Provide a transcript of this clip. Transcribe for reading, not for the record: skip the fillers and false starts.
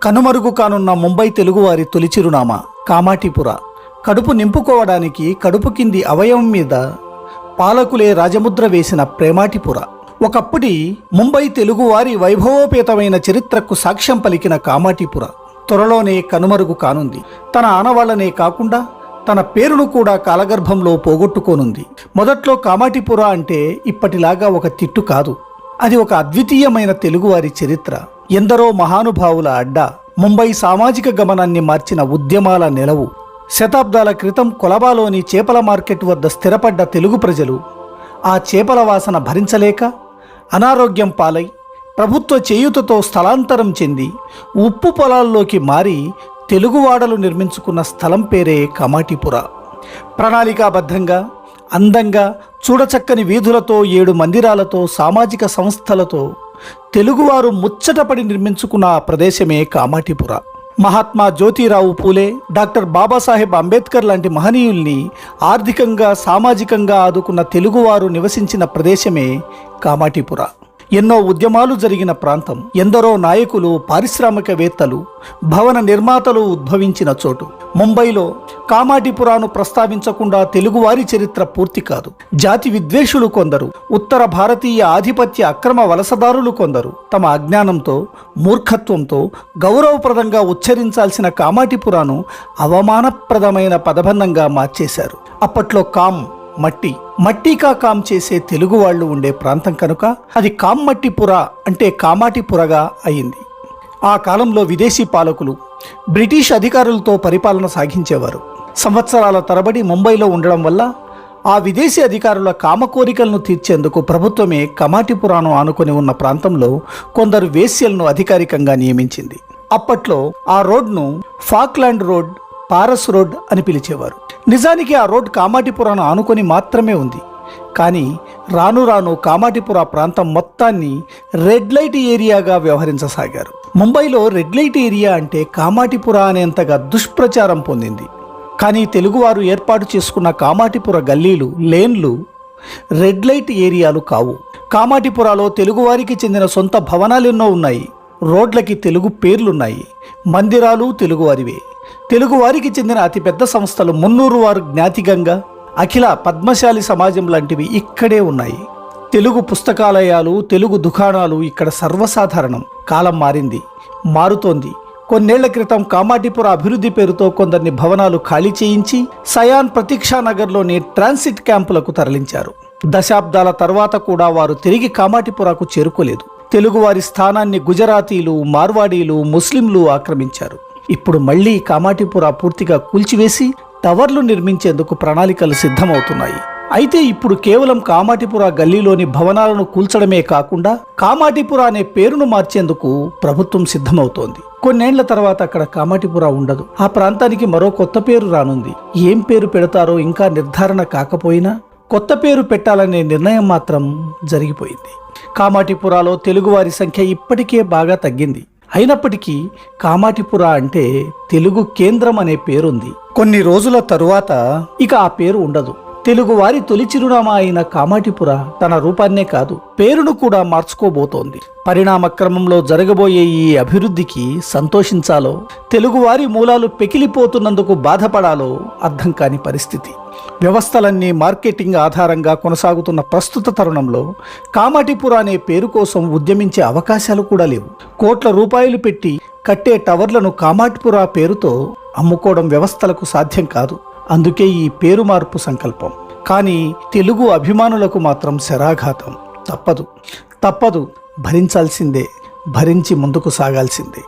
కనుమరుగు కానున్న ముంబై తెలుగువారి తొలి చిరునామా కామాటిపుర. కడుపు నింపుకోవడానికి కడుపు కింది అవయవం మీద పాలకులే రాజముద్ర వేసిన ప్రేమాటిపుర. ఒకప్పటి ముంబై తెలుగువారి వైభవోపేతమైన చరిత్రకు సాక్ష్యం పలికిన కామాటిపుర త్వరలోనే కనుమరుగు కానుంది. తన ఆనవాళ్లనే కాకుండా తన పేరును కూడా కాలగర్భంలో పోగొట్టుకోనుంది. మొదట్లో కామాటిపుర అంటే ఇప్పటిలాగా ఒక తిట్టు కాదు, అది ఒక అద్వితీయమైన తెలుగువారి చరిత్ర. ఎందరో మహానుభావుల అడ్డా, ముంబై సామాజిక గమనాన్ని మార్చిన ఉద్యమాల నెలవు. శతాబ్దాల క్రితం కొలబాలోని చేపల మార్కెట్ వద్ద స్థిరపడ్డ తెలుగు ప్రజలు ఆ చేపల వాసన భరించలేక అనారోగ్యం పాలై ప్రభుత్వ చేయూతతో స్థలాంతరం చెంది ఉప్పు పొలాల్లోకి మారి తెలుగువాడలు నిర్మించుకున్న స్థలం పేరే కామాటిపుర. ప్రణాళికాబద్ధంగా, అందంగా, చూడచక్కని వీధులతో, 7 మందిరాలతో, సామాజిక సంస్థలతో తెలుగువారు ముచ్చటపడి నిర్మించుకున్న ఆ ప్రదేశమే కామాటిపుర. మహాత్మా జ్యోతిరావు పూలే, డాక్టర్ బాబాసాహెబ్ అంబేద్కర్ లాంటి మహనీయుల్ని ఆర్థికంగా, సామాజికంగా ఆదుకున్న తెలుగువారు నివసించిన ప్రదేశమే కామాటిపుర. ఎన్నో ఉద్యమాలు జరిగిన ప్రాంతం, ఎందరో నాయకులు, పారిశ్రామికవేత్తలు, భవన నిర్మాతలు ఉద్భవించిన చోటు. ముంబైలో కామాటిపురాను ప్రస్తావించకుండా తెలుగువారి చరిత్ర పూర్తి కాదు. జాతి విద్వేషులు కొందరు, ఉత్తర భారతీయ ఆధిపత్య అక్రమ వలసదారులు కొందరు తమ అజ్ఞానంతో, మూర్ఖత్వంతో గౌరవప్రదంగా ఉచ్చరించాల్సిన కామాటిపురాను అవమానప్రదమైన పదబంధంగా మార్చేశారు. అప్పట్లో మట్టికా కామ్ చేసే తెలుగు వాళ్ళు ఉండే ప్రాంతం కనుక అది కామ్మట్టిపుర అంటే కామాటిపురగా అయింది. ఆ కాలంలో విదేశీ పాలకులు బ్రిటిష్ అధికారులతో పరిపాలన సాగించేవారు. సంవత్సరాల తరబడి ముంబైలో ఉండడం వల్ల ఆ విదేశీ అధికారుల కామకోరికలను తీర్చేందుకు ప్రభుత్వమే కామాటిపురాను ఆనుకొని ఉన్న ప్రాంతంలో కొందరు వేశ్యలను అధికారికంగా నియమించింది. అప్పట్లో ఆ రోడ్ను ఫాక్లాండ్ రోడ్, పారస్ రోడ్ అని పిలిచేవారు. నిజానికి ఆ రోడ్ కామాటిపురాను ఆనుకొని మాత్రమే ఉంది. కానీ రాను రాను కామాటిపుర ప్రాంతం మొత్తాన్ని రెడ్ లైట్ ఏరియాగా వ్యవహరించసాగారు. ముంబైలో రెడ్ లైట్ ఏరియా అంటే కామాటిపుర అనేంతగా దుష్ప్రచారం పొందింది. కానీ తెలుగువారు ఏర్పాటు చేసుకున్న కామాటిపుర గల్లీలు, లేన్లు రెడ్ లైట్ ఏరియాలు కావు. కామాటిపురలో తెలుగువారికి చెందిన సొంత భవనాలెన్నో ఉన్నాయి. రోడ్లకి తెలుగు పేర్లున్నాయి. మందిరాలు తెలుగువారివే. తెలుగువారికి చెందిన అతిపెద్ద సంస్థలు మున్నూరు వారు జ్ఞాతిగంగా, అఖిల పద్మశాలి సమాజం లాంటివి ఇక్కడే ఉన్నాయి. తెలుగు పుస్తకాలయాలు, తెలుగు దుకాణాలు ఇక్కడ సర్వసాధారణం. కాలం మారింది, మారుతోంది. కొన్నేళ్ల క్రితం కామాటిపుర అభివృద్ధి పేరుతో కొందరిని భవనాలు ఖాళీ చేయించి సయాన్ ప్రతీక్షానగర్లోని ట్రాన్సిట్ క్యాంపులకు తరలించారు. దశాబ్దాల తర్వాత కూడా వారు తిరిగి కామాటిపురకు చేరుకోలేదు. తెలుగువారి స్థానాన్ని గుజరాతీలు, మార్వాడీలు, ముస్లింలు ఆక్రమించారు. ఇప్పుడు మళ్లీ కామాటిపుర పూర్తిగా కూల్చివేసి టవర్లు నిర్మించేందుకు ప్రణాళికలు సిద్ధమవుతున్నాయి. అయితే ఇప్పుడు కేవలం కామాటిపుర గల్లీలోని భవనాలను కూల్చడమే కాకుండా కామాటిపుర అనే పేరును మార్చేందుకు ప్రభుత్వం సిద్ధమవుతోంది. కొన్నేళ్ల తర్వాత అక్కడ కామాటిపుర ఉండదు. ఆ ప్రాంతానికి మరో కొత్త పేరు రానుంది. ఏం పేరు పెడతారో ఇంకా నిర్ధారణ కాకపోయినా కొత్త పేరు పెట్టాలనే నిర్ణయం మాత్రం జరిగిపోయింది. కామాటిపురలో తెలుగువారి సంఖ్య ఇప్పటికే బాగా తగ్గింది. అయినప్పటికీ కామాటిపుర అంటే తెలుగు కేంద్రం అనే పేరుంది. కొన్ని రోజుల తరువాత ఇక ఆ పేరు ఉండదు. తెలుగువారి తొలి చిరునామా అయిన కామాటిపుర తన రూపాన్నే కాదు, పేరును కూడా మార్చుకోబోతోంది. పరిణామ క్రమంలో జరగబోయే ఈ అభివృద్ధికి సంతోషించాలో, తెలుగువారి మూలాలు పెకిలిపోతున్నందుకు బాధపడాలో అర్థం కాని పరిస్థితి. వ్యవస్థలన్నీ మార్కెటింగ్ ఆధారంగా కొనసాగుతున్న ప్రస్తుత తరుణంలో కామాటిపుర అనే పేరు కోసం ఉద్యమించే అవకాశాలు కూడా లేవు. కోట్ల రూపాయలు పెట్టి కట్టే టవర్లను కామాటిపుర పేరుతో అమ్ముకోవడం వ్యవస్థలకు సాధ్యం కాదు. అందుకే ఈ పేరు మార్పు సంకల్పం. కానీ తెలుగు అభిమానులకు మాత్రం శరాఘాతం. తప్పదు, భరించాల్సిందే, భరించి ముందుకు సాగాల్సిందే.